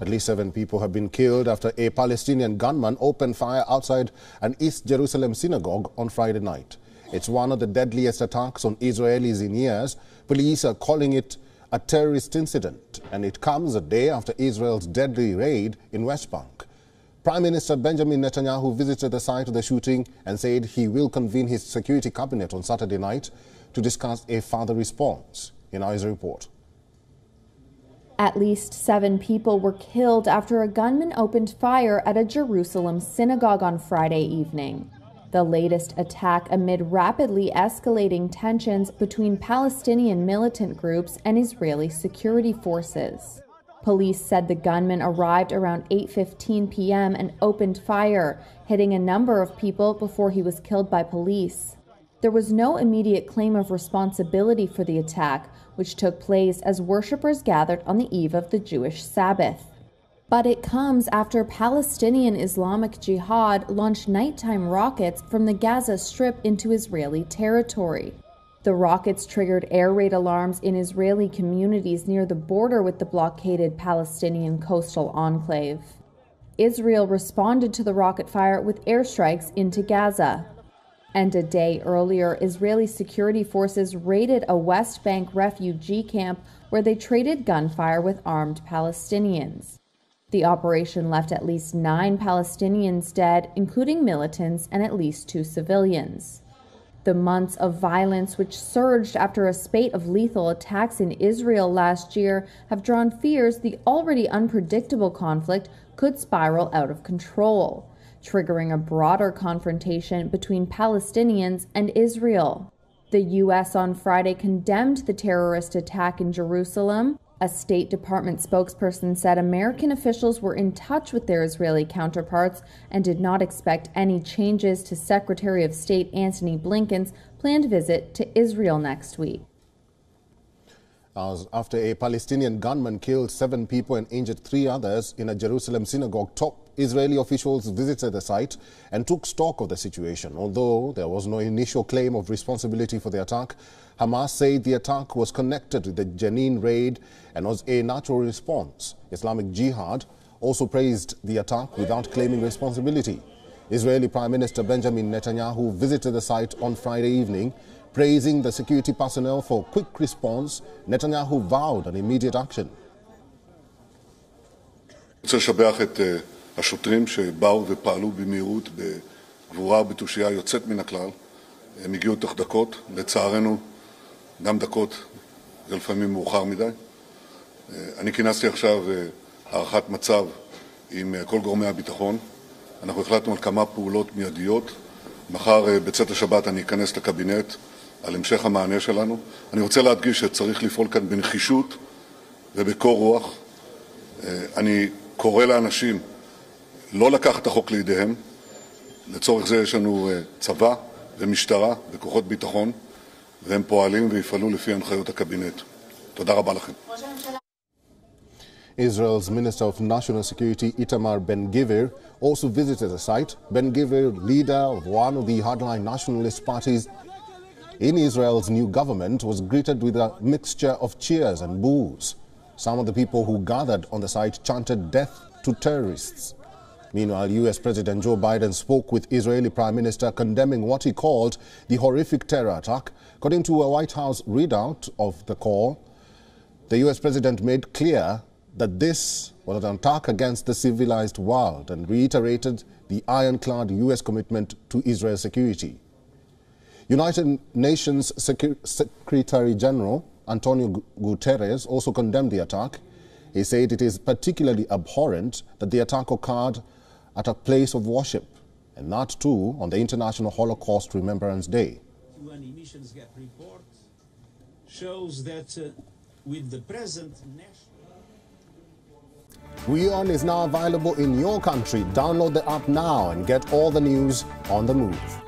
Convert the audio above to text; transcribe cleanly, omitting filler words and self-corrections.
At least 7 people have been killed after a Palestinian gunman opened fire outside an East Jerusalem synagogue on Friday night. It's one of the deadliest attacks on Israelis in years. Police are calling it a terrorist incident, and it comes a day after Israel's deadly raid in West Bank. Prime Minister Benjamin Netanyahu visited the site of the shooting and said he will convene his security cabinet on Saturday night to discuss a further response. In our report. At least 7 people were killed after a gunman opened fire at a Jerusalem synagogue on Friday evening. The latest attack amid rapidly escalating tensions between Palestinian militant groups and Israeli security forces. Police said the gunman arrived around 8:15 p.m. and opened fire, hitting a number of people before he was killed by police. There was no immediate claim of responsibility for the attack, which took place as worshippers gathered on the eve of the Jewish Sabbath. But it comes after Palestinian Islamic Jihad launched nighttime rockets from the Gaza Strip into Israeli territory. The rockets triggered air raid alarms in Israeli communities near the border with the blockaded Palestinian coastal enclave. Israel responded to the rocket fire with airstrikes into Gaza. And a day earlier, Israeli security forces raided a West Bank refugee camp where they traded gunfire with armed Palestinians. The operation left at least 9 Palestinians dead, including militants, and at least 2 civilians. The months of violence, which surged after a spate of lethal attacks in Israel last year, have drawn fears the already unpredictable conflict could spiral out of control, triggering a broader confrontation between Palestinians and Israel. The U.S. on Friday condemned the terrorist attack in Jerusalem. A State Department spokesperson said American officials were in touch with their Israeli counterparts and did not expect any changes to Secretary of State Antony Blinken's planned visit to Israel next week. After a Palestinian gunman killed 7 people and injured 3 others in a Jerusalem synagogue, top Israeli officials visited the site and took stock of the situation. Although there was no initial claim of responsibility for the attack, Hamas said the attack was connected to the Jenin raid and was a natural response. Islamic Jihad also praised the attack without claiming responsibility. Israeli Prime Minister Benjamin Netanyahu visited the site on Friday evening. Praising the security personnel for quick response, Netanyahu vowed an immediate action. אני רוצה לשבח את השוטרים שבאו ופעלו במהירות, בגבורה ובתושייה יוצאת מן הכלל. הם הגיעו תוך דקות, לצערנו גם דקות, זה לפעמים מאוחר מדי. אני כינסתי עכשיו הערכת מצב עם כל גורמי הביטחון. אנחנו החלטנו על כמה פעולות מיידיות. מחר בצאת השבת אני אכנס לקבינט על המשך המענה שלנו. אני רוצה להדגיש שצריך לפעול כאן בנחישות ובקור רוח. אני קורא לאנשים לא לקחת את החוק לידיהם. לצורך זה יש לנו צבא ומשטרה וכוחות ביטחון, והם פועלים ויפעלו לפי הנחיות הקבינט. תודה רבה לכם. Israel's Minister of National Security, Itamar Ben-Gvir, also visited the site. Ben-Gvir, leader of one of the hardline nationalist parties in Israel's new government, was greeted with a mixture of cheers and boos. Some of the people who gathered on the site chanted "Death to terrorists." Meanwhile, U.S. President Joe Biden spoke with Israeli Prime Minister condemning what he called the horrific terror attack. According to a White House readout of the call, the U.S. President made clear that this was an attack against the civilized world and reiterated the ironclad U.S. commitment to Israel's security. United Nations Secretary General Antonio Guterres also condemned the attack. He said it is particularly abhorrent that the attack occurred at a place of worship, and that too on the International Holocaust Remembrance Day. UN emissions gap report shows that with the present national... WION is now available in your country. Download the app now and get all the news on the move.